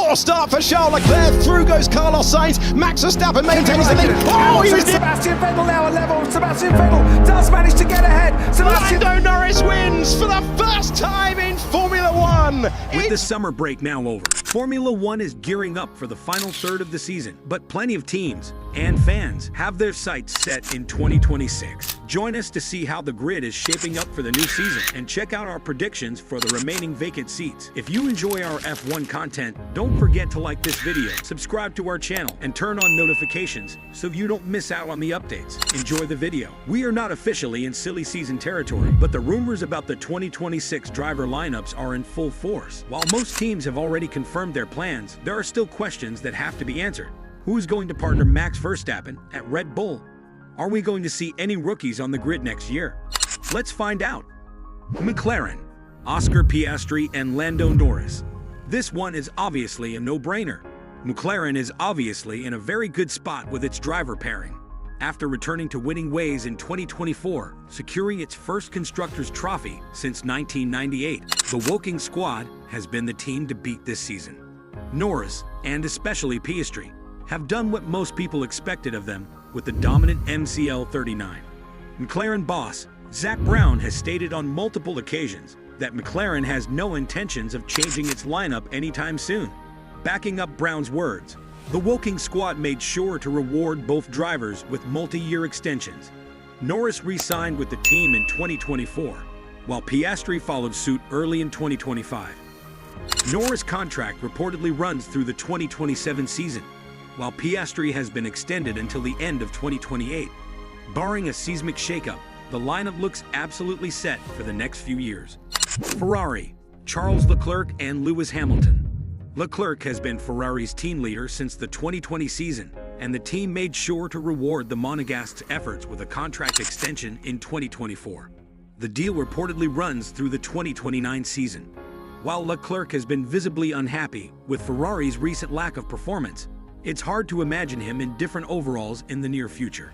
Poor start for Charles Leclerc. Through goes Carlos Sainz. Max Verstappen maintains the lead. Oh, he was Sebastian Vettel now at level. Sebastian Vettel does manage to get ahead. Lando Norris wins for the first time in Formula One. With the summer break now over, Formula One is gearing up for the final third of the season, but plenty of teams and fans have their sights set in 2026. Join us to see how the grid is shaping up for the new season and check out our predictions for the remaining vacant seats. If you enjoy our F1 content, don't forget to like this video, subscribe to our channel, and turn on notifications so you don't miss out on the updates. Enjoy the video. We are not officially in silly season territory, but the rumors about the 2026 driver lineups are in full force. While most teams have already confirmed their plans, there are still questions that have to be answered. Who is going to partner Max Verstappen at Red Bull? Are we going to see any rookies on the grid next year? Let's find out. McLaren, Oscar Piastri and Lando Norris. This one is obviously a no-brainer. McLaren is obviously in a very good spot with its driver pairing. After returning to winning ways in 2024, securing its first Constructors' Trophy since 1998, the Woking squad has been the team to beat this season. Norris, and especially Piastri, have done what most people expected of them with the dominant MCL 39. McLaren boss Zak Brown has stated on multiple occasions that McLaren has no intentions of changing its lineup anytime soon. Backing up Brown's words, the Woking squad made sure to reward both drivers with multi-year extensions. Norris re-signed with the team in 2024, while Piastri followed suit early in 2025. Norris' contract reportedly runs through the 2027 season, while Piastri has been extended until the end of 2028. Barring a seismic shakeup, the lineup looks absolutely set for the next few years. Ferrari, Charles Leclerc and Lewis Hamilton. Leclerc has been Ferrari's team leader since the 2020 season, and the team made sure to reward the Monegasque's efforts with a contract extension in 2024. The deal reportedly runs through the 2029 season. While Leclerc has been visibly unhappy with Ferrari's recent lack of performance, it's hard to imagine him in different overalls in the near future.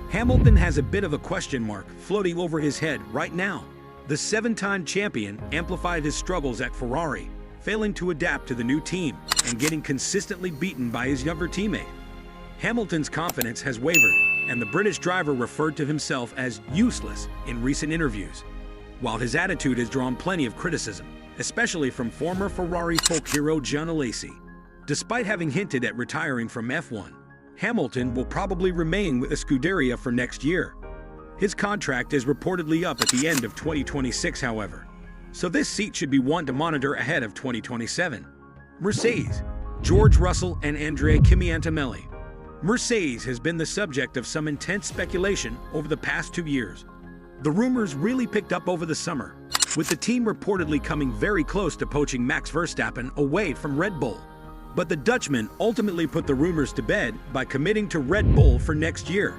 Hamilton has a bit of a question mark floating over his head right now. The seven-time champion amplified his struggles at Ferrari, failing to adapt to the new team and getting consistently beaten by his younger teammate. Hamilton's confidence has wavered, and the British driver referred to himself as useless in recent interviews. While his attitude has drawn plenty of criticism, especially from former Ferrari folk hero John Alesi. Despite having hinted at retiring from F1, Hamilton will probably remain with the Scuderia for next year. His contract is reportedly up at the end of 2026, however, so this seat should be one to monitor ahead of 2027. Mercedes, George Russell and Andrea Kimi Antonelli. Mercedes has been the subject of some intense speculation over the past 2 years. The rumors really picked up over the summer, with the team reportedly coming very close to poaching Max Verstappen away from Red Bull. But the Dutchman ultimately put the rumors to bed by committing to Red Bull for next year.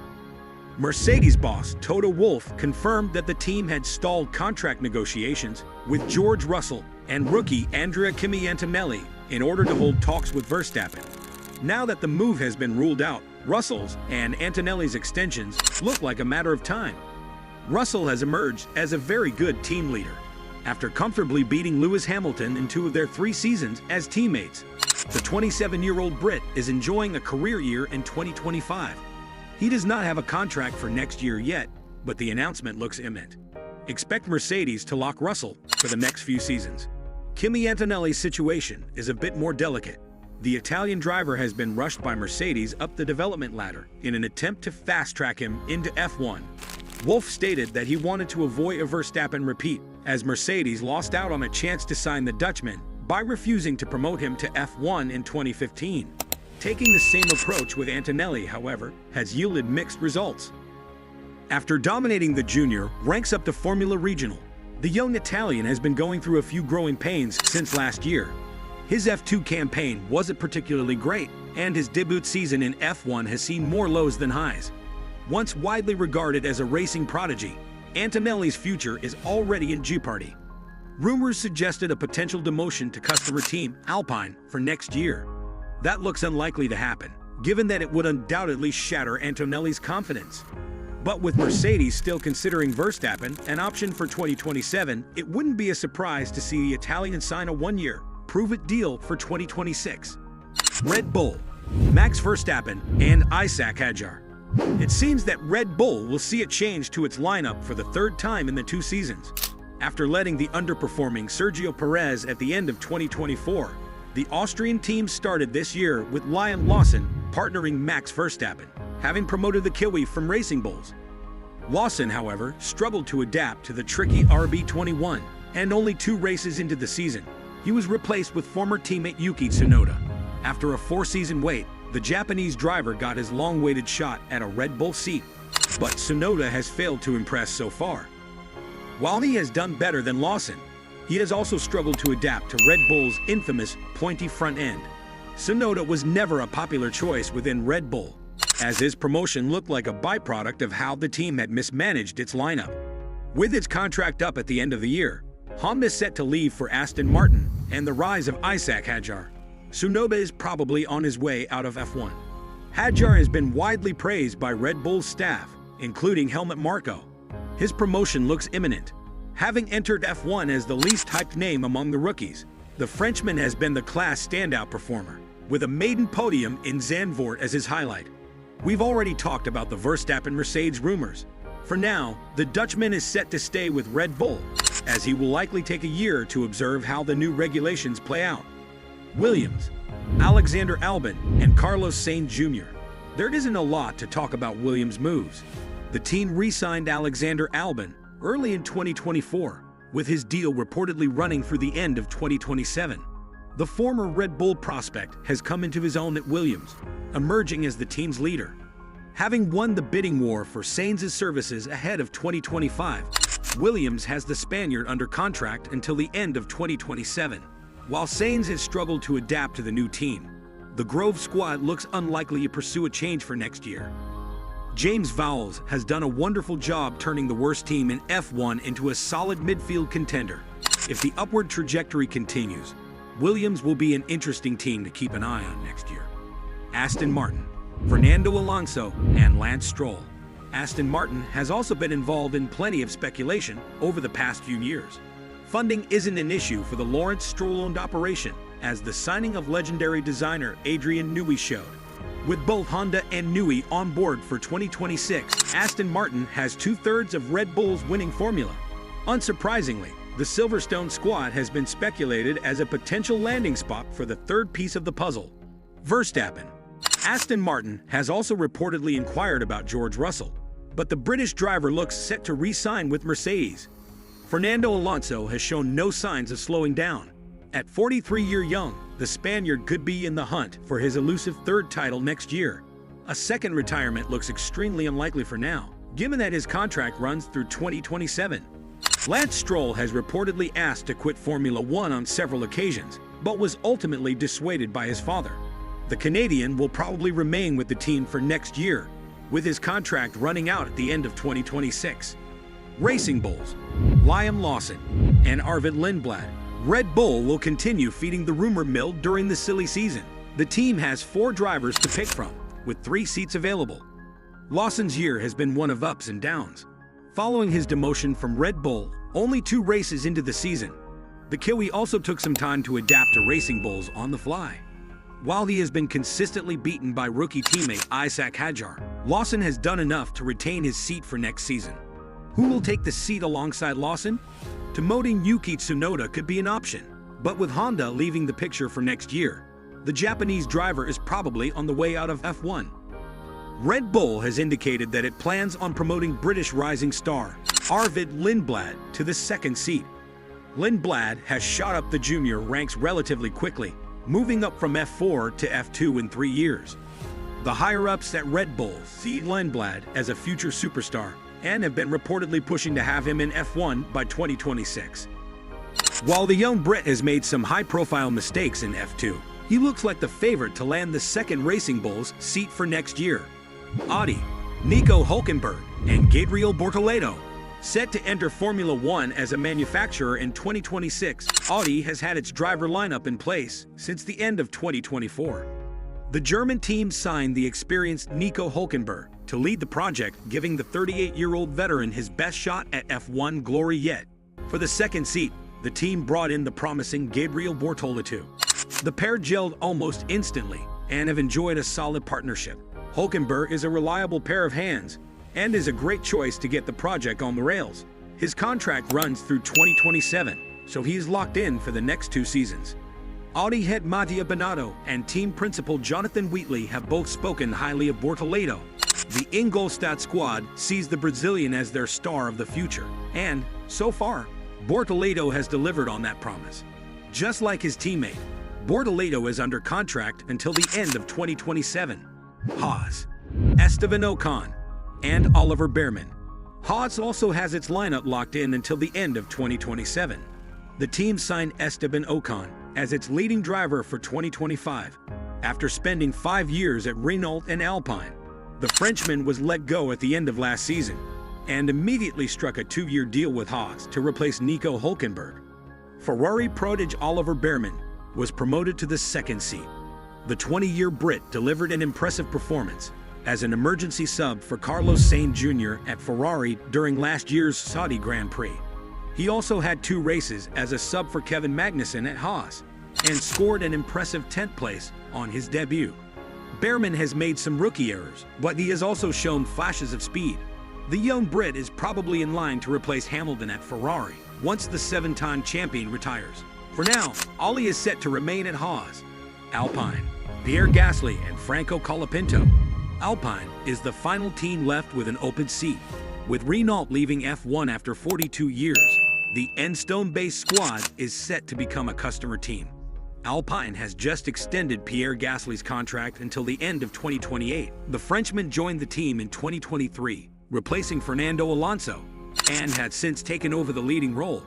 Mercedes boss Toto Wolff confirmed that the team had stalled contract negotiations with George Russell and rookie Andrea Kimi Antonelli in order to hold talks with Verstappen. Now that the move has been ruled out, Russell's and Antonelli's extensions look like a matter of time. Russell has emerged as a very good team leader, after comfortably beating Lewis Hamilton in 2 of their 3 seasons as teammates. The 27-year-old Brit is enjoying a career year in 2025. He does not have a contract for next year yet, but the announcement looks imminent. Expect Mercedes to lock Russell for the next few seasons. Kimi Antonelli's situation is a bit more delicate. The Italian driver has been rushed by Mercedes up the development ladder in an attempt to fast-track him into F1. Wolff stated that he wanted to avoid a Verstappen repeat, as Mercedes lost out on a chance to sign the Dutchman by refusing to promote him to F1 in 2015. Taking the same approach with Antonelli, however, has yielded mixed results. After dominating the junior ranks up to Formula Regional, the young Italian has been going through a few growing pains since last year. His F2 campaign wasn't particularly great, and his debut season in F1 has seen more lows than highs. Once widely regarded as a racing prodigy, Antonelli's future is already in jeopardy. Rumors suggested a potential demotion to customer team Alpine for next year. That looks unlikely to happen, given that it would undoubtedly shatter Antonelli's confidence. But with Mercedes still considering Verstappen an option for 2027, it wouldn't be a surprise to see the Italian sign a 1-year, prove-it deal for 2026. Red Bull, Max Verstappen, and Isaac Hadjar. It seems that Red Bull will see a change to its lineup for the third time in the 2 seasons. After letting the underperforming Sergio Perez at the end of 2024, the Austrian team started this year with Liam Lawson partnering Max Verstappen, having promoted the Kiwi from Racing Bulls. Lawson, however, struggled to adapt to the tricky RB21, and only 2 races into the season, he was replaced with former teammate Yuki Tsunoda. After a 4-season wait, the Japanese driver got his long-awaited shot at a Red Bull seat, but Tsunoda has failed to impress so far. While he has done better than Lawson, he has also struggled to adapt to Red Bull's infamous pointy front end. Tsunoda was never a popular choice within Red Bull, as his promotion looked like a byproduct of how the team had mismanaged its lineup. With its contract up at the end of the year, Honda is set to leave for Aston Martin, and the rise of Isaac Hadjar, Tsunoda is probably on his way out of F1. Hadjar has been widely praised by Red Bull's staff, including Helmut Marko. His promotion looks imminent. Having entered F1 as the least hyped name among the rookies, the Frenchman has been the class standout performer, with a maiden podium in Zandvoort as his highlight. We've already talked about the Verstappen-Mercedes rumors. For now, the Dutchman is set to stay with Red Bull, as he will likely take a year to observe how the new regulations play out. Williams, Alexander Albon, and Carlos Sainz Jr. There isn't a lot to talk about Williams' moves. The team re-signed Alexander Albon early in 2024, with his deal reportedly running through the end of 2027. The former Red Bull prospect has come into his own at Williams, emerging as the team's leader. Having won the bidding war for Sainz's services ahead of 2025, Williams has the Spaniard under contract until the end of 2027. While Sainz has struggled to adapt to the new team, the Grove squad looks unlikely to pursue a change for next year. James Vowles has done a wonderful job turning the worst team in F1 into a solid midfield contender. If the upward trajectory continues, Williams will be an interesting team to keep an eye on next year. Aston Martin, Fernando Alonso, and Lance Stroll. Aston Martin has also been involved in plenty of speculation over the past few years. Funding isn't an issue for the Lawrence Stroll-owned operation, as the signing of legendary designer Adrian Newey showed. With both Honda and Newey on board for 2026, Aston Martin has 2/3 of Red Bull's winning formula. Unsurprisingly, the Silverstone squad has been speculated as a potential landing spot for the third piece of the puzzle, Verstappen. Aston Martin has also reportedly inquired about George Russell, but the British driver looks set to re-sign with Mercedes. Fernando Alonso has shown no signs of slowing down. At 43-year young, the Spaniard could be in the hunt for his elusive 3rd title next year. A second retirement looks extremely unlikely for now, given that his contract runs through 2027. Lance Stroll has reportedly asked to quit Formula One on several occasions, but was ultimately dissuaded by his father. The Canadian will probably remain with the team for next year, with his contract running out at the end of 2026. Racing Bulls, Liam Lawson, and Arvid Lindblad. Red Bull will continue feeding the rumor mill during the silly season. The team has 4 drivers to pick from, with 3 seats available. Lawson's year has been one of ups and downs. Following his demotion from Red Bull only 2 races into the season, the Kiwi also took some time to adapt to Racing Bulls on the fly. While he has been consistently beaten by rookie teammate Isaac Hadjar, Lawson has done enough to retain his seat for next season. Who will take the seat alongside Lawson? Demoting Yuki Tsunoda could be an option, but with Honda leaving the picture for next year, the Japanese driver is probably on the way out of F1. Red Bull has indicated that it plans on promoting British rising star Arvid Lindblad to the 2nd seat. Lindblad has shot up the junior ranks relatively quickly, moving up from F4 to F2 in 3 years. The higher-ups at Red Bull see Lindblad as a future superstar and have been reportedly pushing to have him in F1 by 2026. While the young Brit has made some high-profile mistakes in F2, he looks like the favorite to land the 2nd Racing Bulls seat for next year. Audi, Nico Hülkenberg, and Gabriel Bortoleto. Set to enter Formula One as a manufacturer in 2026, Audi has had its driver lineup in place since the end of 2024. The German team signed the experienced Nico Hülkenberg to lead the project, giving the 38-year-old veteran his best shot at F1 glory yet. For the 2nd seat, the team brought in the promising Gabriel Bortoletu. The pair gelled almost instantly and have enjoyed a solid partnership. Hülkenberg is a reliable pair of hands and is a great choice to get the project on the rails. His contract runs through 2027, so he is locked in for the next 2 seasons. Audi head Mattia Binotto and team principal Jonathan Wheatley have both spoken highly of Bortoleto. The Ingolstadt squad sees the Brazilian as their star of the future, and, so far, Bortoleto has delivered on that promise. Just like his teammate, Bortoleto is under contract until the end of 2027. Haas, Esteban Ocon, and Oliver Bearman. Haas also has its lineup locked in until the end of 2027. The team signed Esteban Ocon as its leading driver for 2025. After spending 5 years at Renault and Alpine, the Frenchman was let go at the end of last season and immediately struck a 2-year deal with Haas to replace Nico Hülkenberg. Ferrari prodigy Oliver Bearman was promoted to the 2nd seat. The 20-year Brit delivered an impressive performance as an emergency sub for Carlos Sainz Jr. at Ferrari during last year's Saudi Grand Prix. He also had 2 races as a sub for Kevin Magnussen at Haas and scored an impressive 10th place on his debut. Bearman has made some rookie errors, but he has also shown flashes of speed. The young Brit is probably in line to replace Hamilton at Ferrari once the 7-time champion retires. For now, Ollie is set to remain at Haas. Alpine, Pierre Gasly and Franco Colapinto. Alpine is the final team left with an open seat. With Renault leaving F1 after 42 years, the Enstone-based squad is set to become a customer team. Alpine has just extended Pierre Gasly's contract until the end of 2028. The Frenchman joined the team in 2023, replacing Fernando Alonso, and had since taken over the leading role.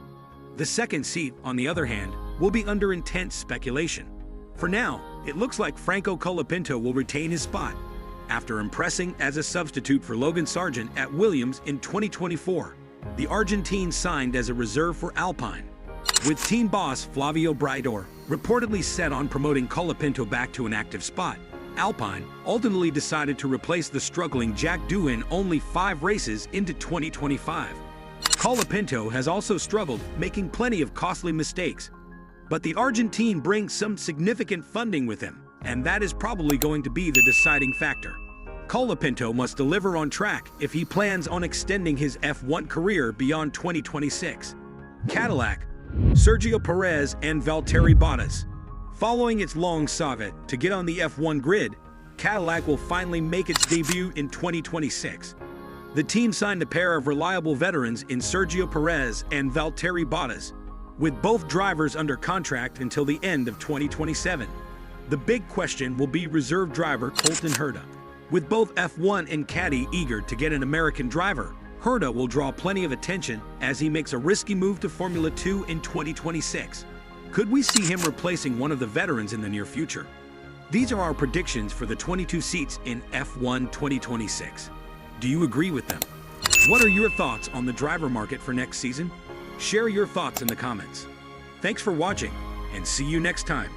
The 2nd seat, on the other hand, will be under intense speculation. For now, it looks like Franco Colapinto will retain his spot, after impressing as a substitute for Logan Sargent at Williams in 2024. The Argentine signed as a reserve for Alpine, with team boss Flavio Briatore reportedly set on promoting Colapinto back to an active spot. Alpine ultimately decided to replace the struggling Jack Doohan only 5 races into 2025. Colapinto has also struggled, making plenty of costly mistakes. But the Argentine brings some significant funding with him, and that is probably going to be the deciding factor. Colapinto must deliver on track if he plans on extending his F1 career beyond 2026. Cadillac, Sergio Perez and Valtteri Bottas. Following its long saga to get on the F1 grid, Cadillac will finally make its debut in 2026. The team signed a pair of reliable veterans in Sergio Perez and Valtteri Bottas, with both drivers under contract until the end of 2027. The big question will be reserve driver Colton Herta. With both F1 and Caddy eager to get an American driver, Herta will draw plenty of attention as he makes a risky move to Formula 2 in 2026. Could we see him replacing one of the veterans in the near future? These are our predictions for the 22 seats in F1 2026. Do you agree with them? What are your thoughts on the driver market for next season? Share your thoughts in the comments. Thanks for watching, and see you next time.